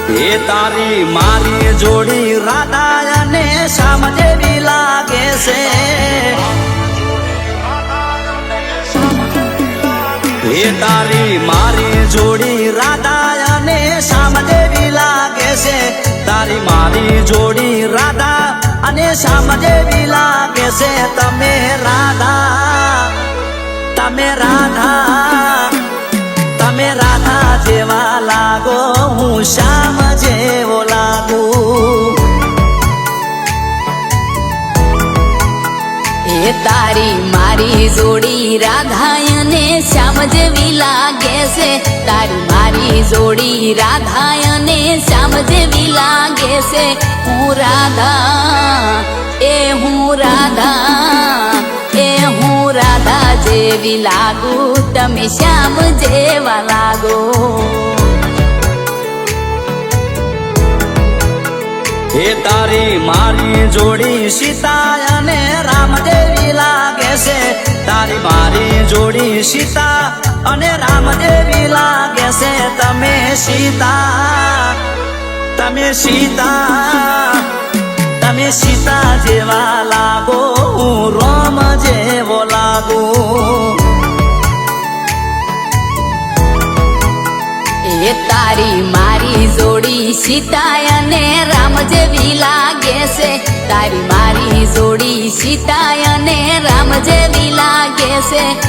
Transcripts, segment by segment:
એ તારી મારી જોડી રાધા અને શ્યામ જેવી લાગે છે એ તારી મારી જોડી રાધા અને શ્યામ જેવી લાગે છે તારી મારી જોડી રાધા અને શ્યામ જેવી લાગે છે તમે રાધા જેવા લાગો હું શ્યામ જેવો લાગુ એ તારી મારી જોડી રાધા અને શ્યામ જેવી લાગે છે તારી મારી જોડી રાધા અને શ્યામ જેવી લાગે છે હું રાધા જેવી લાગુ તમે શ્યામ જેવા લાગો એ તારી મારી જોડી સીતા અને રામ જેવી લાગે છે તારી મારી જોડી સીતા અને રામ જેવી લાગે છે તમે સીતા જેવા લાગો હું રામ જેવો લાગુ એ તારી મારી જોડી સીતા અને રામ જેવી લાગે છે તારી મારી જોડી સીતા અને રામ જેવી લાગે છે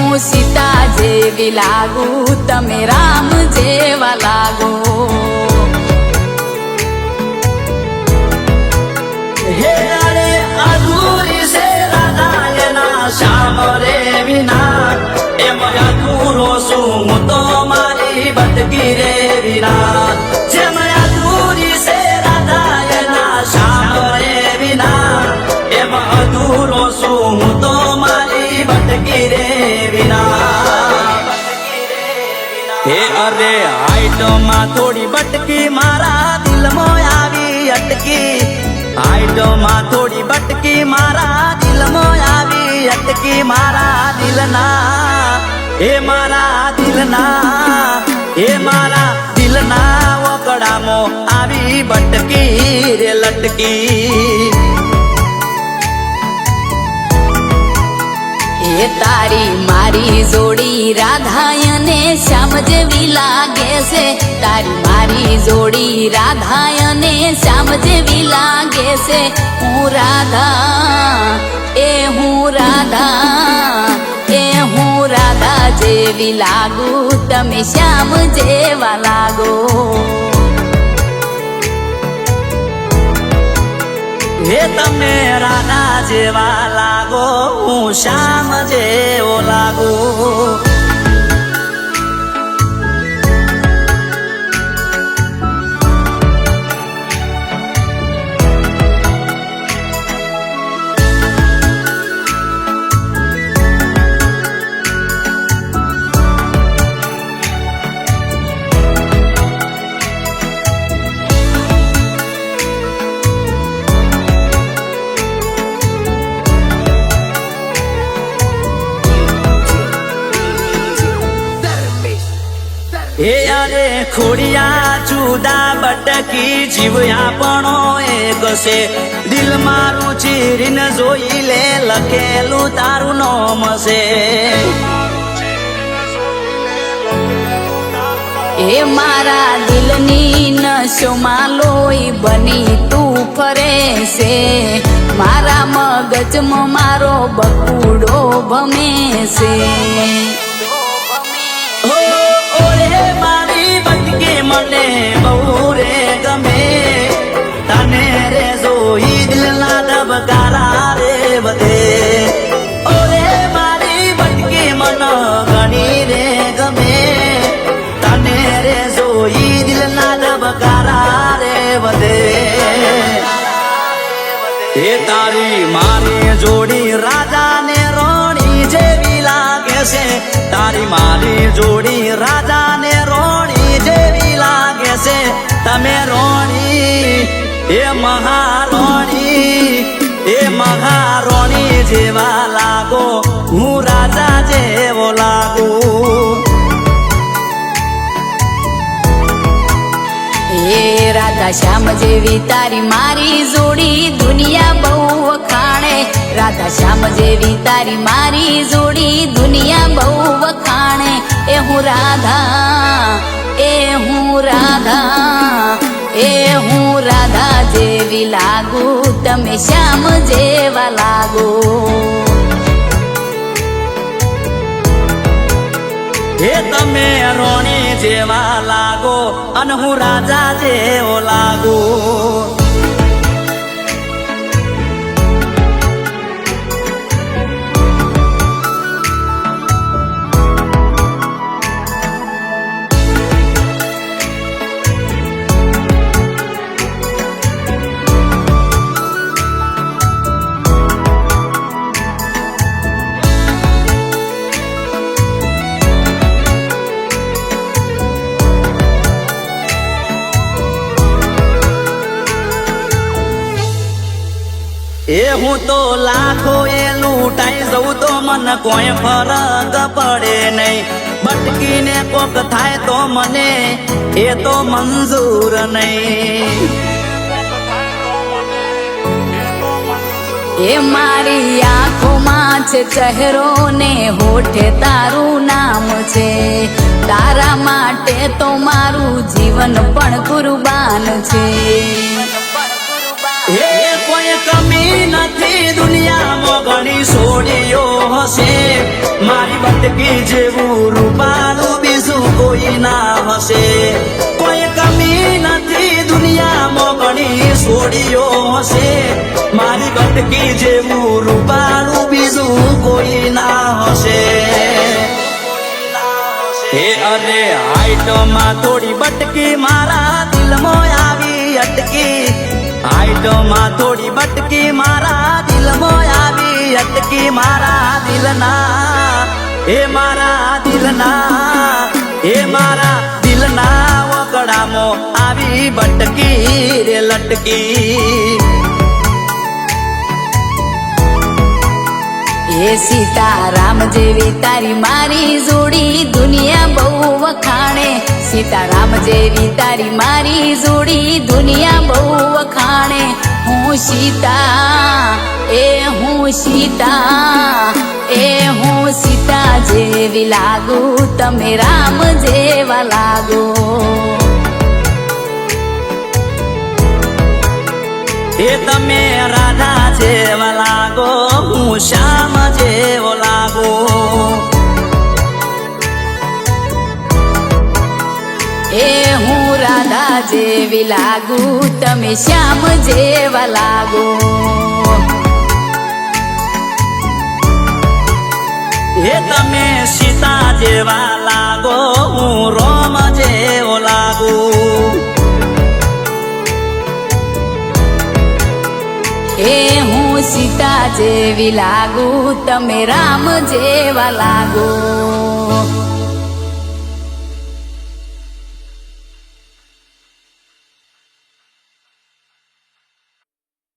હું સીતા જેવી લાગુ તમે રામ જેવા લાગો હે અરે અધૂરી છે રાધા એના શ્યામ રે વિના એમ અધૂરો છું હું તો મારી બટકી રે વિના જેમ અધૂરી છે રાધા એના શ્યામ રે વિના એમ અધૂરો છું હું તો મારી બટકી રે વિના હે અરે હાઈટમાં થોડી બટકી મારા દિલમાં આવી અટકી હાઈટમાં થોડી બટકી મારા દિલમાં આવી અટકી મારા દિલના ઓકડામાં આવી બટકી રે લટકી એ તારી મારી જોડી રાધા અને શ્યામ જેવી લાગે છે તારી મારી જોડી રાધા અને શ્યામ જેવી લાગે છે હું રાધા જેવી લાગુ તમે શ્યામ જેવા લાગો હે તમે રાધા જેવા લાગો હું શ્યામ જેવો લાગુ હે અરે ખોડિયા જુદા બટકી જીવ્યા પણ એક છે દિલ મારું ચીરીને જોઈ લે લખેલું તારું નામ છે એ મારા દિલની નશોમાં લોહી બની તું ફરે છે મારા મગજમાં મારો બકુડો ભમે છે મારી બટકી મને બહુ રે ગમે તને રે જોઈ દિલના ધબકારા રે વધે ઓરે મારી બટકી મને ઘણી રે ગમે તને રે જોઈ દિલના ધબકારા રે વધે એ તારી મારી જોડી રાજા ને રોણી જેવી લાગે છે તારી મારી જોડી રાજા ને રોણી જેવી લાગે છે તમે રોણી એ મહારોણી જેવા લાગો હું રાજા જેવો લાગુ રાધા શ્યામ જેવી તારી મારી જોડી દુનિયા બહુ વખાણે રાધા શ્યામ જેવી તારી મારી જોડી દુનિયા બહુ વખાણે એ હું રાધા એ હું રાધા એ હું રાધા જેવી લાગુ તમે શ્યામ જેવા લાગો હે તમે રોણી જેવા લાગો અને હું રાજા જેવો લાગુ એ હું તો લાખો એ લૂંટાઈ જઉં તો મને કોઈ ફરક પડે નહીં બટકીને કોક થાય તો મને એ તો મંજૂર નહીં એ મારી આંખોમાં છે ચહેરો ને હોઠે તારું નામ છે તારા માટે તો મારું જીવન પણ કુરબાન છે એ કોઈ કમી નથી દુનિયામાં ઘણી છોડીઓ હશે મારી બટકી જેવું રૂપાનું બીજું કોઈ ના હશે કોઈ કમી નથી દુનિયામાં ઘણી છોડીઓ હશે મારી બટકી જેવું રૂપાનું બીજું કોઈ ના હશે હે અરે હાઈટમાં થોડી બટકી મારા દિલમાં આવી અટકી હાઈટમાં થોડી બટકી મારા દિલમાં આવી અટકી મારા દિલના એ મારા દિલના એ મારા દિલના વકડામાં આવી બટકી રે લટકી એ સીતારામ જેવી તારી મારી જોડી દુનિયા બહુ વખાણે સીતારામ જેવી તારી મારી જોડી દુનિયા બહુ વખાણે હું સીતા એ હું સીતા એ હું સીતા જેવી લાગુ તમે રામ જેવા લાગો એ તમે રાધા જેવા લાગો હું શ્યામ જેવો લાગો એ હું રાધા જેવી લાગુ તમે શ્યામ જેવા લાગો એ તમે સીતા જેવા લાગો હું રોમ જેવો લાગુ એ હું સીતા જેવી લાગુ તમે રામ જેવા લાગો